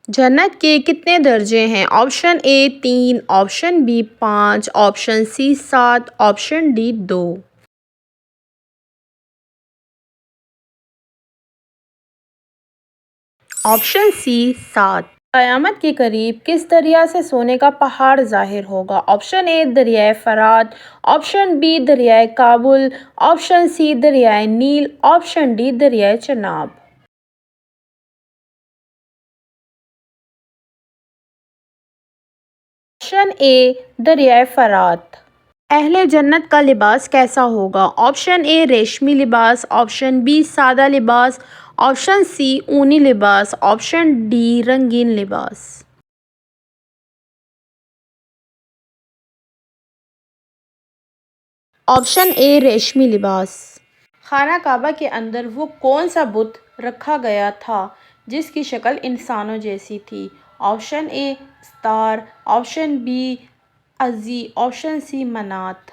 جنت کے کتنے درجے ہیں؟ Option A 3، option B 5، option C 7، option D 2۔ Option C 7۔ قیامت کے قریب کس دریا سے سونے کا پہاڑ ظاہر ہوگا؟ آپشن اے دریائے فرات، آپشن بی دریائے کابل، آپشن سی دریائے نیل، آپشن ڈی دریائے چناب۔ آپشن اے دریائے فرات۔ اہل جنت کا لباس کیسا ہوگا؟ آپشن اے ریشمی لباس، آپشن بی سادہ لباس، آپشن سی اونی لباس، آپشن ڈی رنگین لباس۔ آپشن اے ریشمی لباس۔ خانہ کعبہ کے اندر وہ کون سا بت رکھا گیا تھا جس کی شکل انسانوں جیسی تھی؟ آپشن اے ستار، آپشن بی عزی، آپشن سی منات۔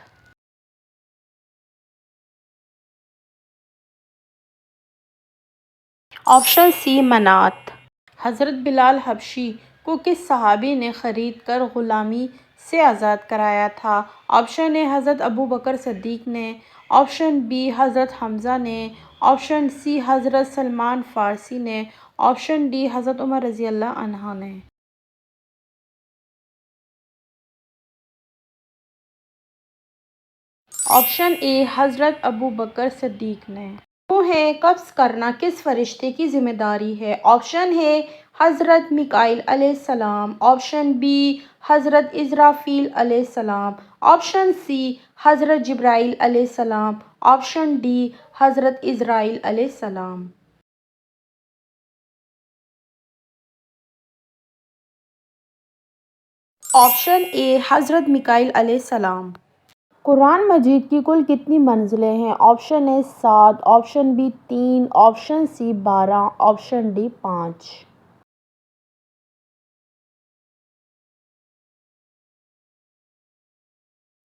آپشن سی منات۔ حضرت بلال حبشی کو کس صحابی نے خرید کر غلامی سے آزاد کرایا تھا؟ آپشن اے حضرت ابوبکر صدیق نے، آپشن بی حضرت حمزہ نے، آپشن سی حضرت سلمان فارسی نے، آپشن ڈی حضرت عمر رضی اللہ عنہ نے۔ آپشن اے حضرت ابوبکر صدیق نے۔ روح قبض کرنا کس فرشتے کی ذمہ داری ہے؟ آپشن اے حضرت میکائیل علیہ السلام، آپشن بی حضرت اسرافیل علیہ السلام، آپشن سی حضرت جبرائیل علیہ السلام، آپشن ڈی حضرت اسرائیل علیہ السلام۔ آپشن اے حضرت میکائیل علیہ السلام۔ قرآن مجید کی کل کتنی منزلیں ہیں؟ Option A 7، option B 3، option C 12، option D 5۔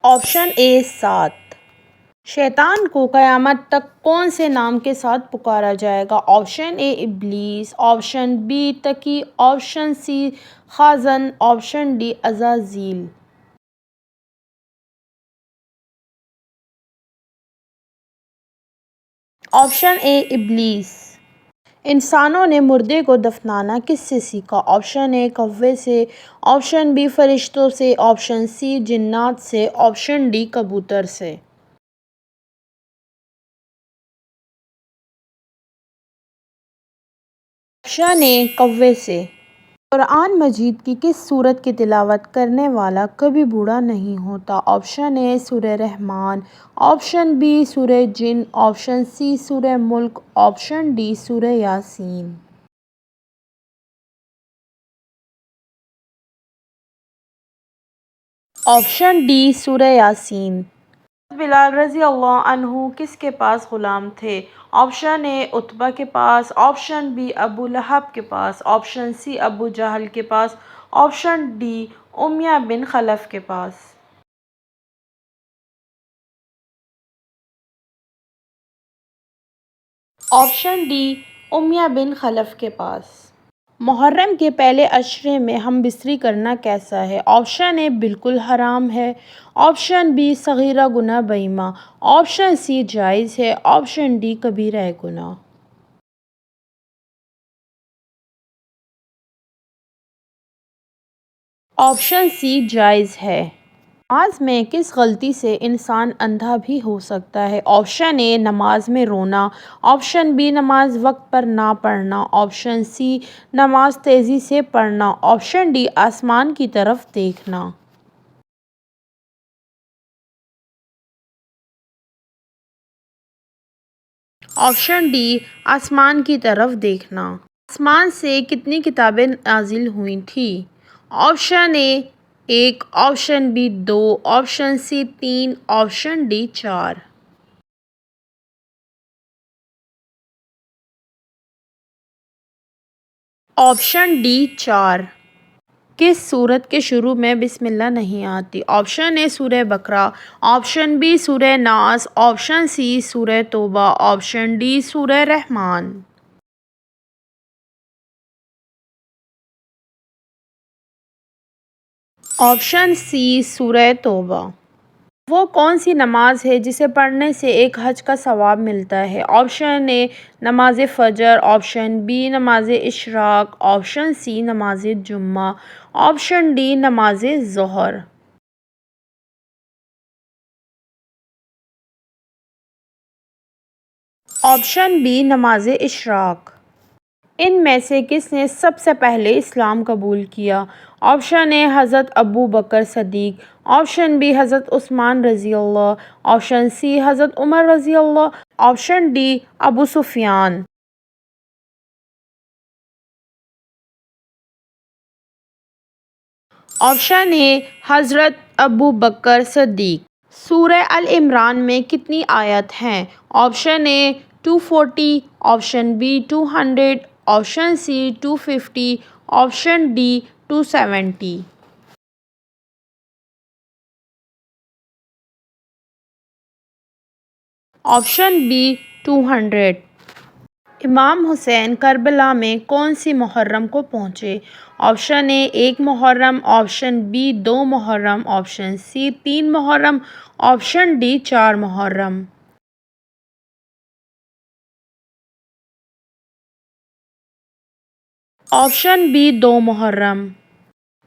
Option A 7۔ شیطان کو قیامت تک کون سے نام کے ساتھ پکارا جائے گا؟ آپشن اے ابلیس، آپشن بی تقی، آپشن سی خازن، آپشن ڈی عزازیل۔ آپشن اے ابلیس۔ انسانوں نے مردے کو دفنانا کس سے سیکھا؟ آپشن اے کوے سے، آپشن بی فرشتوں سے، آپشن سی جنات سے، آپشن ڈی کبوتر سے۔ آپشن اے کوے سے۔ قرآن مجید کی کس سورت کی تلاوت کرنے والا کبھی بوڑھا نہیں ہوتا؟ آپشن اے سورہ رحمان، آپشن بی سورہ جن، آپشن سی سورہ ملک، آپشن ڈی سورہ یاسین۔ آپشن ڈی سورہ یاسین۔ بلال رضی اللہ عنہ کس کے پاس غلام تھے؟ آپشن اے عتبہ کے پاس، آپشن بی ابو لہب کے پاس، آپشن سی ابو جہل کے پاس، آپشن ڈی امیہ بن خلف کے پاس۔ آپشن ڈی امیہ بن خلف کے پاس۔ محرم کے پہلے عشرے میں ہم بستری کرنا کیسا ہے؟ آپشن اے بالکل حرام ہے، آپشن بی صغیرہ گناہ بیمہ، آپشن سی جائز ہے، آپشن ڈی کبیرہ گناہ۔ آپشن سی جائز ہے۔ نماز میں کس غلطی سے انسان اندھا بھی ہو سکتا ہے؟ آپشن اے نماز میں رونا، آپشن بی نماز وقت پر نہ پڑھنا، آپشن سی نماز تیزی سے پڑھنا، آپشن ڈی آسمان کی طرف دیکھنا۔ آپشن ڈی آسمان کی طرف دیکھنا۔ آسمان سے کتنی کتابیں نازل ہوئی تھیں؟ Option A 1، option B 2، option C 3، option D 4۔ Option D 4۔ کس سورت کے شروع میں بسم اللہ نہیں آتی؟ آپشن اے سورہ بقرہ، آپشن بی سورہ ناس، آپشن سی سورہ توبہ، آپشن ڈی سورہ رحمان۔ آپشن سی سورہ توبہ۔ وہ کون سی نماز ہے جسے پڑھنے سے ایک حج کا ثواب ملتا ہے؟ آپشن اے نماز فجر، آپشن بی نماز اشراق، آپشن سی نماز جمعہ، آپشن ڈی نماز ظہر۔ آپشن بی نماز اشراق۔ ان میں سے کس نے سب سے پہلے اسلام قبول کیا؟ آپشن اے حضرت ابو بکر صدیق، آپشن بی حضرت عثمان رضی اللہ، آپشن سی حضرت عمر رضی اللہ، آپشن ڈی ابو سفیان۔ آپشن اے حضرت ابو بکر صدیق۔ سورہ ال عمران میں کتنی آیت ہیں؟ Option A 240، option B 200، option C 250، option D 270۔ Option B 200۔ امام حسین کربلا میں کون سی محرم کو پہنچے؟ Option A 1 Muharram, option B 2 Muharram, option C 3 Muharram, option D 4 Muharram. Option B 2 محرم۔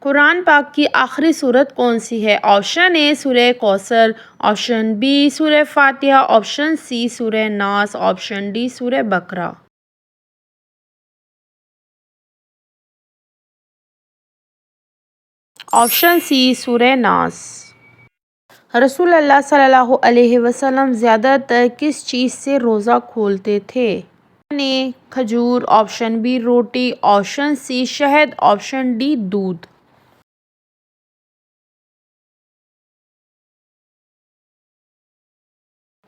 قرآن پاک کی آخری سورت کون سی ہے؟ آپشن اے سورہ کوثر، آپشن بی سورہ فاتحہ، آپشن سی سورہ ناس، آپشن ڈی سورہ بقرہ۔ آپشن سی سورہ ناس۔ رسول اللہ صلی اللہ علیہ وسلم زیادہ تر کس چیز سے روزہ کھولتے تھے؟ آپشن اے کھجور، آپشن بی روٹی، آپشن سی شہد، آپشن ڈی دودھ۔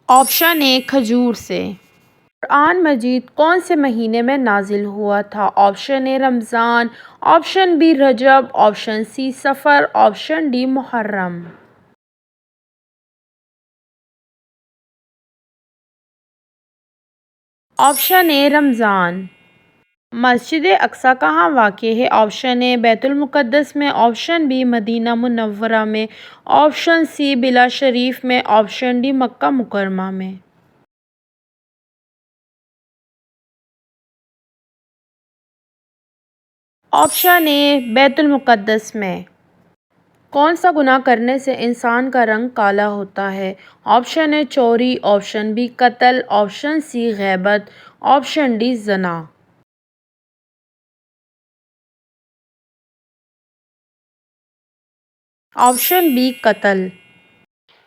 آپشن اے کھجور سے۔ قرآن مجید کون سے مہینے میں نازل ہوا تھا؟ آپشن اے رمضان، آپشن بی رجب، آپشن سی صفر، آپشن ڈی محرم۔ آپشن اے رمضان۔ مسجد اقصی کہاں واقع ہے؟ آپشن اے بیت المقدس میں، آپشن بی مدینہ منورہ میں، آپشن سی بلا شریف میں، آپشن ڈی مکہ مکرمہ میں۔ آپشن اے بیت المقدس میں۔ کون سا گناہ کرنے سے انسان کا رنگ کالا ہوتا ہے؟ آپشن اے چوری، آپشن بی قتل، آپشن سی غیبت، آپشن ڈی زنا۔ آپشن بی قتل۔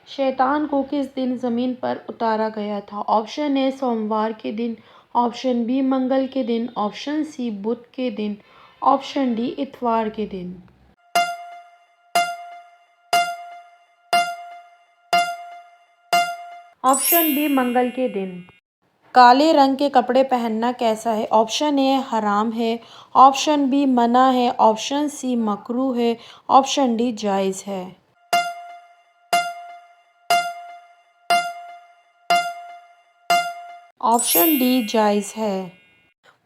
شیطان کو کس دن زمین پر اتارا گیا تھا؟ آپشن اے سوموار کے دن، آپشن بی منگل کے دن، آپشن سی بدھ کے دن، آپشن ڈی اتوار کے دن۔ آپشن بی منگل کے دن۔ کالے رنگ کے کپڑے پہننا کیسا ہے؟ آپشن اے حرام ہے، آپشن بی منع ہے، آپشن سی مکروہ ہے، آپشن ڈی جائز ہے۔ آپشن ڈی جائز ہے۔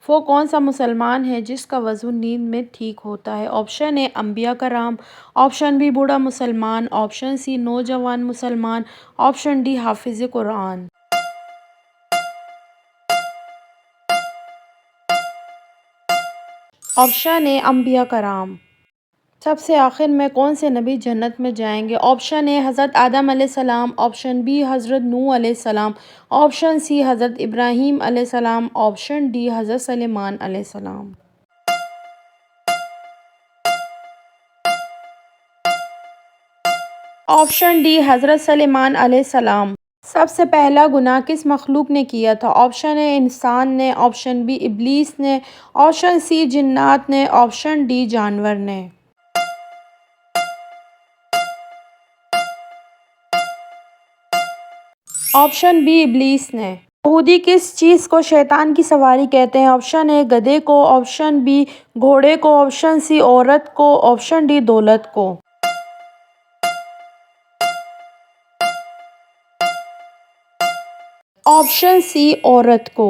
وہ کون سا مسلمان ہے جس کا وضو نیند میں ٹھیک ہوتا ہے؟ آپشن اے انبیاء کرام، آپشن بی بوڑھا مسلمان، آپشن سی نوجوان مسلمان، آپشن ڈی حافظ قرآن۔ آپشن اے انبیاء کرام۔ سب سے آخر میں کون سے نبی جنت میں جائیں گے؟ آپشن اے حضرت آدم علیہ السلام، آپشن بی حضرت نوح علیہ السلام، آپشن سی حضرت ابراہیم علیہ السلام، آپشن ڈی حضرت سلیمان علیہ السلام۔ آپشن ڈی حضرت سلیمان علیہ السلام۔ سب سے پہلا گناہ کس مخلوق نے کیا تھا؟ آپشن اے انسان نے، آپشن بی ابلیس نے، آپشن سی جنات نے، آپشن ڈی جانور نے۔ آپشن بی ابلیس نے۔ یہودی کس چیز کو شیطان کی سواری کہتے ہیں؟ آپشن اے گدھے کو، آپشن بی گھوڑے کو، آپشن سی عورت کو، آپشن ڈی دولت کو۔ آپشن سی عورت کو۔